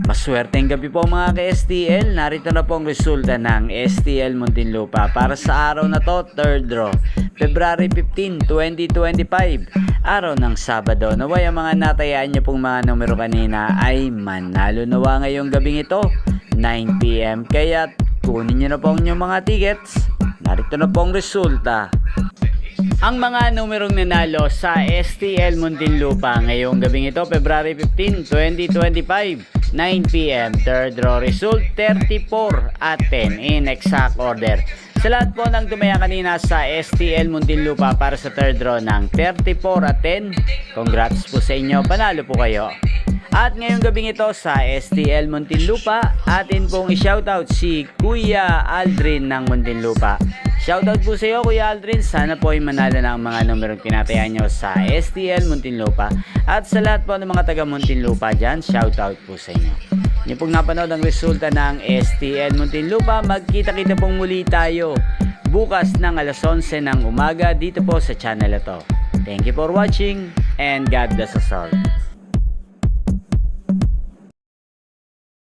Maswerteng gabi po mga ka-STL. Narito na po ang resulta ng STL Muntinlupa para sa araw na to, 3rd draw, February 15, 2025, araw ng Sabado. Naway ang mga natayaan niyo pong mga numero kanina ay manalo nawa ngayong gabing ito, 9 PM. Kaya kunin niyo na po ang inyong mga tickets. Narito na po ang resulta. Ang mga numerong nanalo sa STL Muntinlupa ngayong gabing ito, February 15, 2025, 9 PM, 3rd draw result 34 at 10 in exact order. Sa lahat po ng tumaya kanina sa STL Muntinlupa para sa 3rd draw ng 34 at 10, congrats po sa inyo, panalo po kayo. At ngayong gabing ito sa STL Muntinlupa, atin pong i-shoutout si Kuya Aldrin ng Muntinlupa. Shoutout po sa iyo Kuya Aldrin, sana po ay manalo na ang mga numerong tinatayan nyo sa STL Muntinlupa. At sa lahat po ng mga taga Muntinlupa dyan, shoutout po sa inyo. Inyo pong napanood ang resulta ng STL Muntinlupa. Magkita-kita pong muli tayo bukas ng alas 11 ng umaga dito po sa channel ito. Thank you for watching and God bless us all.